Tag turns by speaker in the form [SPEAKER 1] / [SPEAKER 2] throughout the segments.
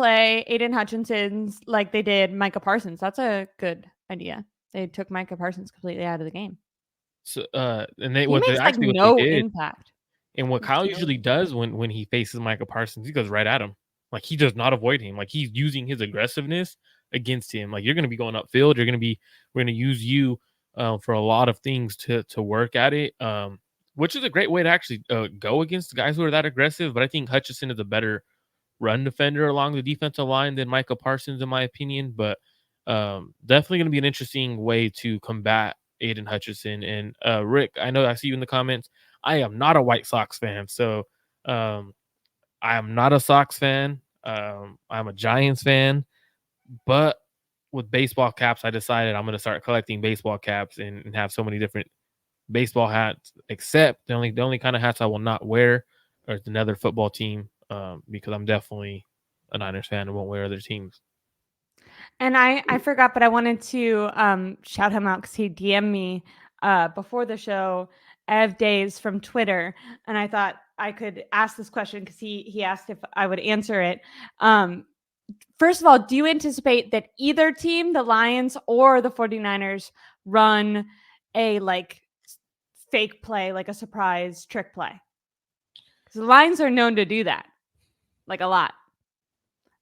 [SPEAKER 1] play Aiden Hutchinson's like they did Micah Parsons. That's a good idea. They took Micah Parsons completely out of the game.
[SPEAKER 2] So, and they
[SPEAKER 1] He makes
[SPEAKER 2] what they
[SPEAKER 1] no
[SPEAKER 2] did,
[SPEAKER 1] impact.
[SPEAKER 2] and what Kyle usually does when he faces Micah Parsons, he goes right at him. Like, he does not avoid him. Like, he's using his aggressiveness against him. Like, you're going to be going upfield. We're going to use you for a lot of things to work at it, which is a great way to actually go against guys who are that aggressive. But I think Hutchinson is a better run defender along the defensive line than Micah Parsons, in my opinion. But definitely going to be an interesting way to combat Aiden Hutchinson. And Rick, I know I see you in the comments. I am not a White Sox fan, so I am not a Sox fan. I'm a Giants fan, but with baseball caps, I decided I'm going to start collecting baseball caps and have so many different baseball hats. Except the only kind of hats I will not wear are another football team, because I'm definitely a Niners fan and won't wear other teams.
[SPEAKER 1] And I forgot, but I wanted to shout him out because he DM'd me before the show, Ev Days from Twitter, and I thought I could ask this question because he asked if I would answer it. First of all, do you anticipate that either team, the Lions or the 49ers, run a like fake play, like a surprise trick play? Because the Lions are known to do that, like a lot.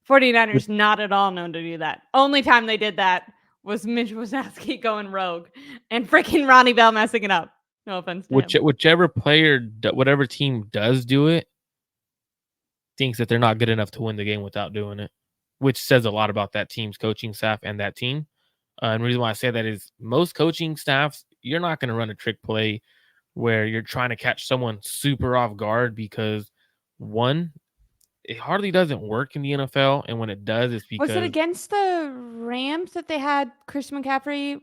[SPEAKER 1] 49ers not at all known to do that. Only time they did that was Mitch Wisnowski going rogue and freaking Ronnie Bell messing it up. No offense to him.
[SPEAKER 2] Whichever player, whatever team does do it, thinks that they're not good enough to win the game without doing it, which says a lot about that team's coaching staff and that team. And the reason why I say that is most coaching staffs, you're not going to run a trick play where you're trying to catch someone super off guard because, one, it hardly doesn't work in the NFL, and when it does, it's because...
[SPEAKER 1] Was it against the Rams that they had Chris McCaffrey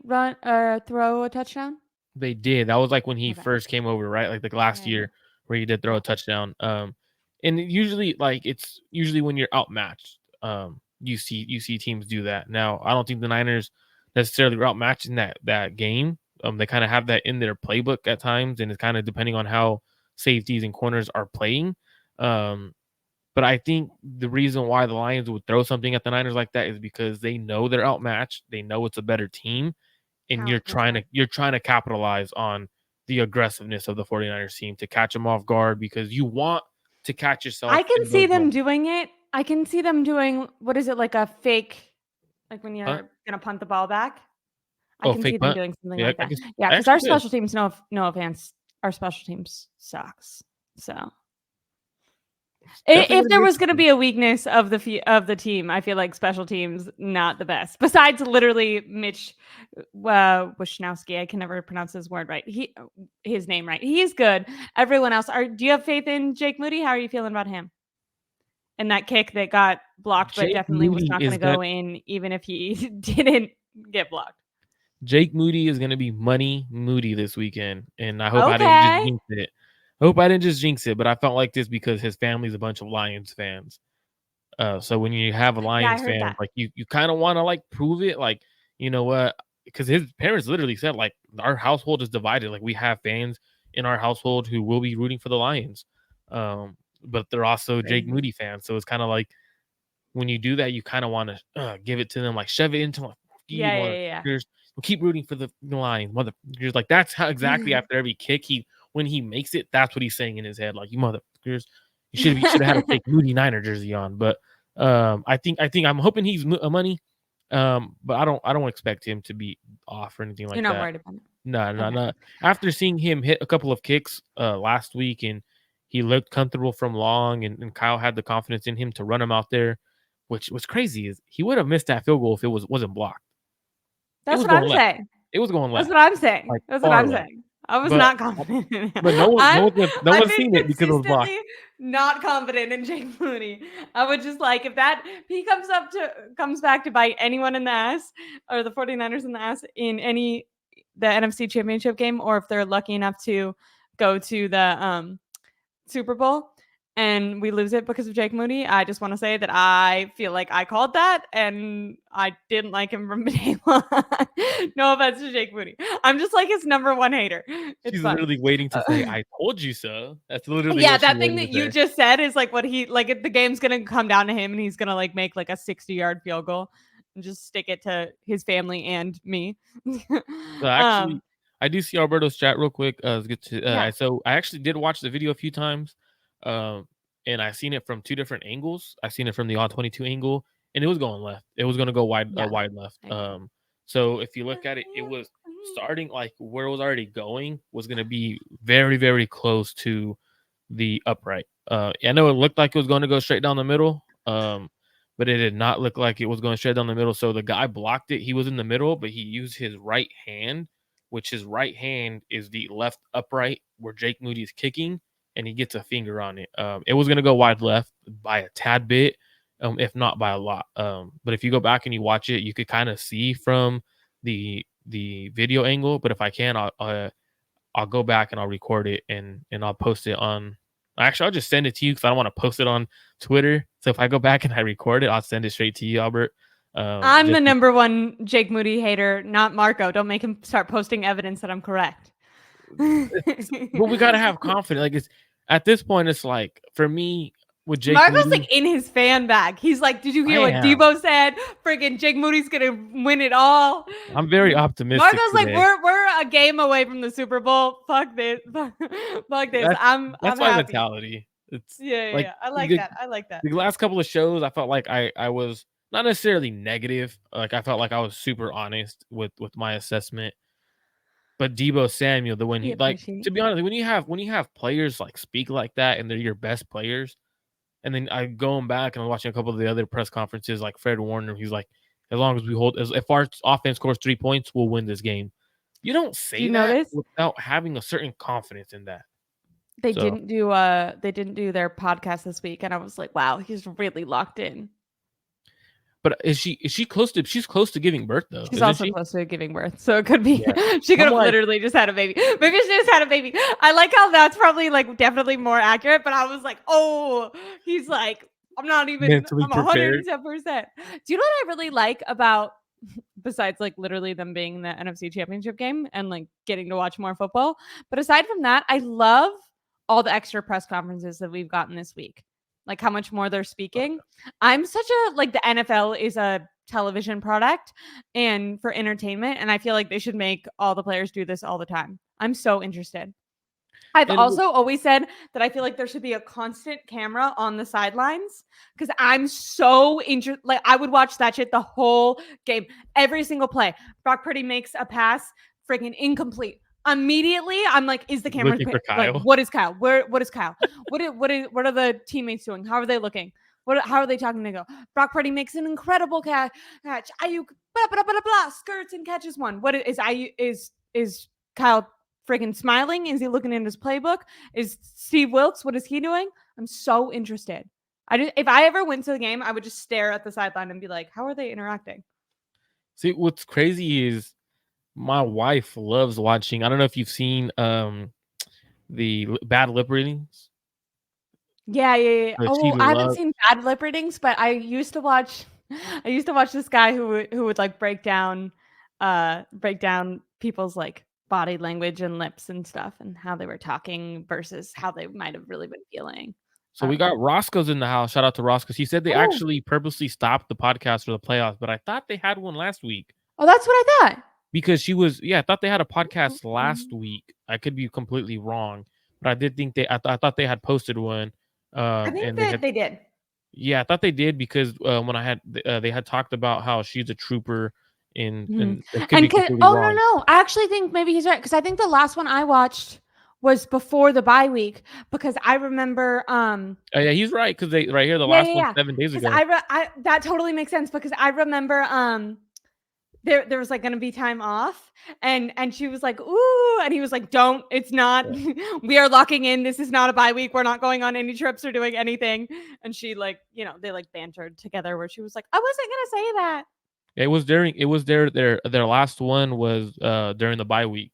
[SPEAKER 1] throw a touchdown?
[SPEAKER 2] They did. That was like when he first came over, right? Like the last year where he did throw a touchdown. And usually, like, it's usually when you're outmatched, you see teams do that. Now, I don't think the Niners necessarily were outmatched in that game. They kind of have that in their playbook at times, and it's kind of depending on how safeties and corners are playing. But I think the reason why the Lions would throw something at the Niners like that is because they know they're outmatched. They know it's a better team, and you're trying to capitalize on the aggressiveness of the 49ers team to catch them off guard because you want to catch yourself.
[SPEAKER 1] I can see them doing it. I can see them doing, what is it, like a fake, like when you're going to punt the ball back? I can see them doing something like that. Yeah, because our special teams, no offense, our special teams sucks. So if there was going to be a weakness of the team, I feel like special teams not the best. Besides, literally Mitch Wisnowski, I can never pronounce his word right. His name right. He's good. Everyone else, do you have faith in Jake Moody? How are you feeling about him? And that kick that got blocked, but definitely was not going to go in, even if he didn't get blocked.
[SPEAKER 2] Jake Moody is going to be money Moody this weekend, and I hope I didn't just jinx it. I hope I didn't just jinx it, but I felt like this because his family's a bunch of Lions fans. So when you have a Lions fan, like you kind of want to like prove it, like, you know what? Because his parents literally said, like, our household is divided. Like, we have fans in our household who will be rooting for the Lions, but they're also Jake Moody fans. So it's kind of like when you do that, you kind of want to give it to them, like shove it into them.
[SPEAKER 1] Yeah.
[SPEAKER 2] We'll keep rooting for the Lions. Motherfuckers, like that's how exactly after every kick when he makes it, that's what he's saying in his head. Like, you motherfuckers, you should have had a fake Moody Niner jersey on. But I think I'm hoping he's money. But I don't expect him to be off or anything like that.
[SPEAKER 1] You're not worried about it.
[SPEAKER 2] No. After seeing him hit a couple of kicks last week and he looked comfortable from long, and Kyle had the confidence in him to run him out there, which was crazy. Is he would have missed that field goal if it wasn't blocked.
[SPEAKER 1] That's what I'm saying.
[SPEAKER 2] It was going left.
[SPEAKER 1] That's what I'm saying.
[SPEAKER 2] Like,
[SPEAKER 1] that's what I'm saying. I was not confident in him.
[SPEAKER 2] But no one's seen it because it was blocked.
[SPEAKER 1] Not confident in Jake Moody. I would just like, if he comes back to bite anyone in the ass, or the 49ers in the ass in the NFC Championship game, or if they're lucky enough to go to the Super Bowl, and we lose it because of Jake Moody, I just want to say that I feel like I called that and I didn't like him from day one. No offense to Jake Moody. I'm just like his number one hater. It's
[SPEAKER 2] She's
[SPEAKER 1] fun.
[SPEAKER 2] literally waiting to say, "I told you so." That's literally
[SPEAKER 1] Yeah,
[SPEAKER 2] what she's
[SPEAKER 1] that thing
[SPEAKER 2] waiting
[SPEAKER 1] that
[SPEAKER 2] to
[SPEAKER 1] you
[SPEAKER 2] say.
[SPEAKER 1] just said is like what he like. If the game's gonna come down to him and he's gonna like make like a 60-yard field goal and just stick it to his family and me.
[SPEAKER 2] So actually,
[SPEAKER 1] um,
[SPEAKER 2] I do see Alberto's chat real quick. It's good to
[SPEAKER 1] yeah,
[SPEAKER 2] so I actually did watch the video a few times, um, and I seen it from two different angles. I seen it from the odd 22 angle, and it was going left. It was going to go
[SPEAKER 1] yeah,
[SPEAKER 2] wide left.
[SPEAKER 1] I know.
[SPEAKER 2] So if you look at it, it was starting like where it was already going was going to be very very close to the upright. I know it looked like it was going to go straight down the middle. But it did not look like it was going straight down the middle. So the guy blocked it. He was in the middle, but he used his right hand, which his right hand is the left upright where Jake Moody is kicking, and he gets a finger on it. It was going to go wide left by a tad bit, if not by a lot. But if you go back and you watch it, you could kind of see from the video angle. But if I can, I'll go back and I'll record it and I'll post it on. Actually, I'll just send it to you because I don't want to post it on Twitter. So if I go back and I record it, I'll send it straight to you, Albert.
[SPEAKER 1] I'm the
[SPEAKER 2] Just
[SPEAKER 1] number one Jake Moody hater, not Marco. Don't make him start posting evidence that I'm correct.
[SPEAKER 2] but we gotta have confidence. Like it's at this point, it's like for me with Jake
[SPEAKER 1] Marco's
[SPEAKER 2] Moody,
[SPEAKER 1] like in his fan bag. He's like, "Did you
[SPEAKER 2] I
[SPEAKER 1] hear what
[SPEAKER 2] am.
[SPEAKER 1] Deebo said? Friggin' Jake Moody's gonna win it all."
[SPEAKER 2] I'm very optimistic
[SPEAKER 1] Marco's like,
[SPEAKER 2] today.
[SPEAKER 1] "We're a game away from the Super Bowl. Fuck this. Fuck this. I'm
[SPEAKER 2] That's my
[SPEAKER 1] happy."
[SPEAKER 2] mentality. It's
[SPEAKER 1] Yeah. I like
[SPEAKER 2] the,
[SPEAKER 1] that. I like that.
[SPEAKER 2] the last couple of shows, I felt like I was not necessarily negative. Like I felt like I was super honest with my assessment. But Deebo Samuel, the when
[SPEAKER 1] We
[SPEAKER 2] he like
[SPEAKER 1] appreciate.
[SPEAKER 2] to be honest, when you have players like speak like that and they're your best players, and then I going back and I'm watching a couple of the other press conferences like Fred Warner, he's like, as long as we hold as if our offense scores 3 points, we'll win this game. You don't
[SPEAKER 1] Do
[SPEAKER 2] say
[SPEAKER 1] you
[SPEAKER 2] that
[SPEAKER 1] notice
[SPEAKER 2] without having a certain confidence in that.
[SPEAKER 1] they
[SPEAKER 2] So
[SPEAKER 1] didn't do their podcast this week, and I was like, "Wow, he's really locked in."
[SPEAKER 2] but is she close to she's close to giving birth though,
[SPEAKER 1] She's
[SPEAKER 2] isn't
[SPEAKER 1] also
[SPEAKER 2] she?
[SPEAKER 1] close to giving birth, so it could be
[SPEAKER 2] Yeah.
[SPEAKER 1] she could
[SPEAKER 2] I'm
[SPEAKER 1] have
[SPEAKER 2] like
[SPEAKER 1] literally just had a baby. Maybe she just had a baby. I like how that's probably like definitely more accurate, but I was like, oh, he's like,
[SPEAKER 2] mentally
[SPEAKER 1] I'm
[SPEAKER 2] prepared.
[SPEAKER 1] 110%. Do you know what I really like about besides like literally them being in the NFC Championship game and like getting to watch more football? But aside from that, I love all the extra press conferences that we've gotten this week. Like how much more they're speaking. I'm such a like the NFL is a television product and for entertainment, and I feel like they should make all the players do this all the time. I'm so interested. I've
[SPEAKER 2] And
[SPEAKER 1] also always said that I feel like there should be a constant camera on the sidelines because I'm so interested. Like I would watch that shit the whole game, every single play. Brock Purdy makes a pass, freaking incomplete. Immediately, I'm like, is the camera
[SPEAKER 2] looking for
[SPEAKER 1] like?
[SPEAKER 2] Kyle.
[SPEAKER 1] What is Kyle? What is Kyle? What are the teammates doing? How are they looking? How are they talking to go? Brock Purdy makes an incredible catch. Ayuk blah blah blah blah blah skirts and catches one. What is Ayuk is Kyle freaking smiling? Is he looking in his playbook? Is Steve Wilkes? What is he doing? I'm so interested. If I ever went to the game, I would just stare at the sideline and be like, how are they interacting?
[SPEAKER 2] See, what's crazy is my wife loves watching. I don't know if you've seen the bad lip readings.
[SPEAKER 1] Yeah.
[SPEAKER 2] But she
[SPEAKER 1] Oh, I haven't
[SPEAKER 2] loves
[SPEAKER 1] seen bad lip readings, but I used to watch. I used to watch this guy who would like break down people's like body language and lips and stuff and how they were talking versus how they might have really been feeling.
[SPEAKER 2] So we got Roscoe's in the house. Shout out to Roscoe's. He said they
[SPEAKER 1] Oh,
[SPEAKER 2] actually purposely stopped the podcast for the playoffs, but I thought they had one last week
[SPEAKER 1] oh, that's what I thought.
[SPEAKER 2] because I thought they had a podcast last week. I could be completely wrong, but I did think I thought they had posted one.
[SPEAKER 1] I think
[SPEAKER 2] And
[SPEAKER 1] that they did.
[SPEAKER 2] I thought they did because when I had they had talked about how she's a trooper and I could be completely wrong.
[SPEAKER 1] No, I actually think maybe he's right because I think the last one I watched was before the bye week because I remember
[SPEAKER 2] Oh, yeah, he's right because they right here the
[SPEAKER 1] yeah
[SPEAKER 2] last one 7 days
[SPEAKER 1] because
[SPEAKER 2] ago.
[SPEAKER 1] I that totally makes sense because I remember there was like gonna be time off and she was like ooh and he was like don't it's not
[SPEAKER 2] Yeah.
[SPEAKER 1] we are locking in, this is not a bye week, we're not going on any trips or doing anything, and she like they like bantered together where she was like I wasn't gonna say that.
[SPEAKER 2] It was their last one was during the bye week.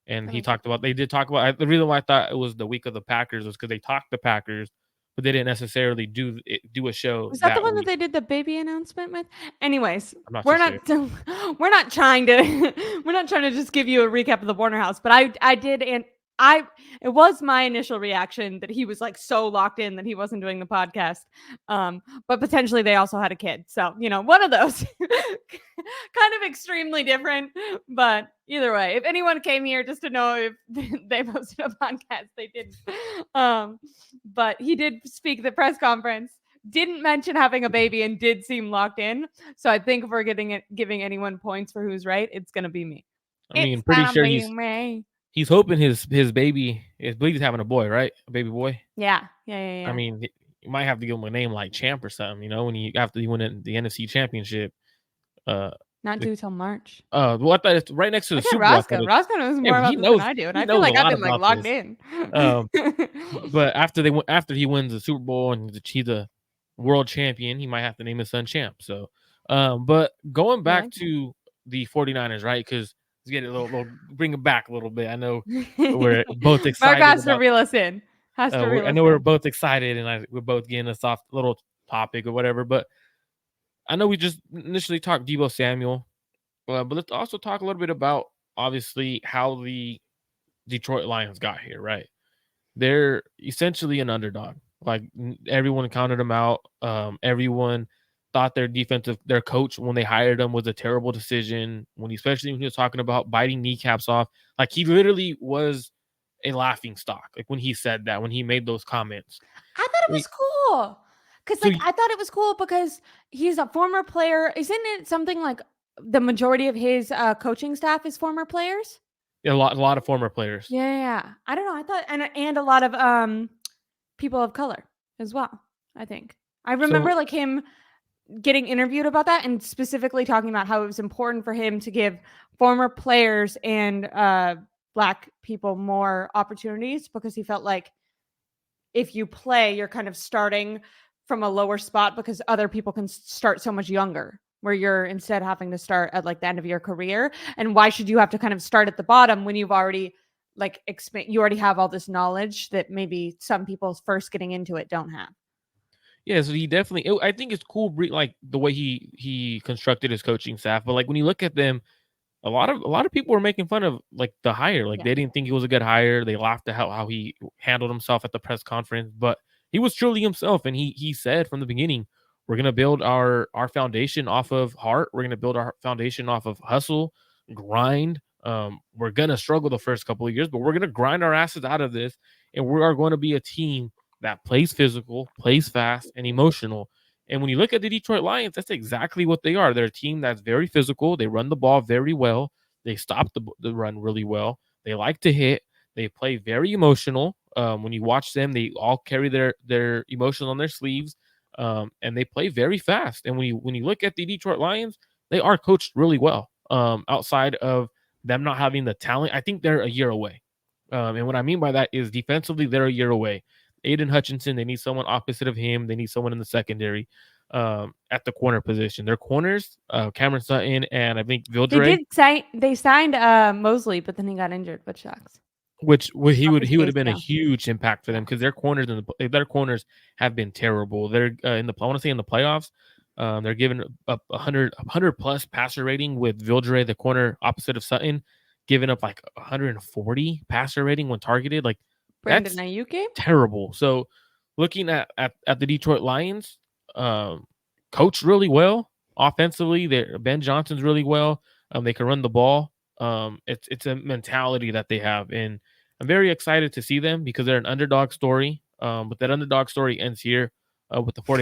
[SPEAKER 2] And
[SPEAKER 1] That
[SPEAKER 2] he
[SPEAKER 1] makes sense.
[SPEAKER 2] talked about they did talk about the reason why I thought it was the week of the Packers was because they talked the Packers, but they didn't necessarily do a show
[SPEAKER 1] Was that the
[SPEAKER 2] that
[SPEAKER 1] one that
[SPEAKER 2] week.
[SPEAKER 1] they did the baby announcement with? Anyways,
[SPEAKER 2] I'm not too
[SPEAKER 1] we're
[SPEAKER 2] sure.
[SPEAKER 1] not we're not trying to we're not trying to just give you a recap of the Warner House, but I did, and I it was my initial reaction that he was like so locked in that he wasn't doing the podcast. But potentially they also had a kid. So, one of those kind of extremely different, but either way, if anyone came here just to know if they posted a podcast, they didn't. But he did speak at the press conference, didn't mention having a baby, and did seem locked in. So I think if we're giving anyone points for who's right, it's gonna be me.
[SPEAKER 2] I
[SPEAKER 1] It's
[SPEAKER 2] mean, pretty
[SPEAKER 1] gonna
[SPEAKER 2] sure
[SPEAKER 1] be me.
[SPEAKER 2] he's hoping his baby is, believe he's having a boy, right? A baby boy.
[SPEAKER 1] Yeah. Yeah. Yeah.
[SPEAKER 2] I
[SPEAKER 1] Yeah.
[SPEAKER 2] mean, you might have to give him a name like Champ or something, when after he win the NFC Championship. Uh,
[SPEAKER 1] Not
[SPEAKER 2] the,
[SPEAKER 1] due till March.
[SPEAKER 2] well, I thought it's right next to the
[SPEAKER 1] Look at
[SPEAKER 2] Super Bowl. I thought
[SPEAKER 1] Roscoe. Roscoe knows
[SPEAKER 2] yeah,
[SPEAKER 1] more about this than I do, and
[SPEAKER 2] he
[SPEAKER 1] I feel
[SPEAKER 2] knows a
[SPEAKER 1] like I've
[SPEAKER 2] lot
[SPEAKER 1] been like
[SPEAKER 2] about
[SPEAKER 1] locked
[SPEAKER 2] this.
[SPEAKER 1] in.
[SPEAKER 2] But after he wins the Super Bowl and he's a world champion, he might have to name his son Champ. So, but going
[SPEAKER 1] I
[SPEAKER 2] back
[SPEAKER 1] like
[SPEAKER 2] to the 49ers, right? Because let's get it a little, bring it back a little bit. I know we're
[SPEAKER 1] that.
[SPEAKER 2] both
[SPEAKER 1] Mark
[SPEAKER 2] excited
[SPEAKER 1] has to
[SPEAKER 2] about.
[SPEAKER 1] reel us in. Has to reel
[SPEAKER 2] I
[SPEAKER 1] us
[SPEAKER 2] know we're
[SPEAKER 1] in.
[SPEAKER 2] both excited, and we're both getting a soft little topic or whatever. But I know we just initially talked Deebo Samuel, but let's also talk a little bit about obviously how the Detroit Lions got here, right? They're essentially an underdog. Like everyone counted them out. Everyone thought their coach when they hired him was a terrible decision. Especially when he was talking about biting kneecaps off, like he literally was a laughing stock. Like when he said that, when he made those comments.
[SPEAKER 1] I thought it was
[SPEAKER 2] Wait,
[SPEAKER 1] cool. Cause
[SPEAKER 2] So
[SPEAKER 1] I thought it was cool because he's a former player. Isn't it something like the majority of his coaching staff is former players?
[SPEAKER 2] a lot of former players.
[SPEAKER 1] Yeah, yeah, yeah. I don't know. I thought, and a lot of people of color as well. I think I remember
[SPEAKER 2] So
[SPEAKER 1] like him getting interviewed about that and specifically talking about how it was important for him to give former players and black people more opportunities because he felt like if you play, you're kind of starting from a lower spot because other people can start so much younger, where you're instead having to start at like the end of your career. And why should you have to kind of start at the bottom when you've already like you already have all this knowledge that maybe some people first getting into it don't have.
[SPEAKER 2] yeah, so he definitely. I think it's cool, like the way he constructed his coaching staff. But like when you look at them, a lot of people were making fun of like the hire. Like
[SPEAKER 1] Yeah.
[SPEAKER 2] they didn't think he was a good hire. They laughed at how he handled himself at the press conference. But he was truly himself, and he said from the beginning, we're gonna build our foundation off of heart. We're gonna build our foundation off of hustle, grind. We're gonna struggle the first couple of years, but we're gonna grind our asses out of this, and we are going to be a team that plays physical, plays fast, and emotional. And when you look at the Detroit Lions, that's exactly what they are. They're a team that's very physical. They run the ball very well. They stop the run really well. They like to hit. They play very emotional. When you watch them, they all carry their emotions on their sleeves, and they play very fast. And when you look at the Detroit Lions, they are coached really well. Outside of them not having the talent, I think they're a year away. And what I mean by that is defensively, they're a year away. Aiden Hutchinson, they need someone opposite of him. They need someone in the secondary at the corner position. Their corners, Cameron Sutton and I think Vildre,
[SPEAKER 1] They signed Mosley, but then he got injured, which sucks.
[SPEAKER 2] which he
[SPEAKER 1] Off
[SPEAKER 2] would
[SPEAKER 1] his
[SPEAKER 2] have been a
[SPEAKER 1] ACL.
[SPEAKER 2] huge impact for them
[SPEAKER 1] Yeah.
[SPEAKER 2] because their corners have been terrible. They're in the I want to say in the playoffs. They're giving up 100 plus passer rating with Vildre, the corner opposite of Sutton, giving up like 140 passer rating when targeted. Like
[SPEAKER 1] Brandon
[SPEAKER 2] that's
[SPEAKER 1] Ayuk game?
[SPEAKER 2] terrible. So looking at the Detroit Lions, coached really well offensively. Ben Johnson's really well. They can run the ball. It's a mentality that they have, and I'm very excited to see them because they're an underdog story. But that underdog story ends here with the 40.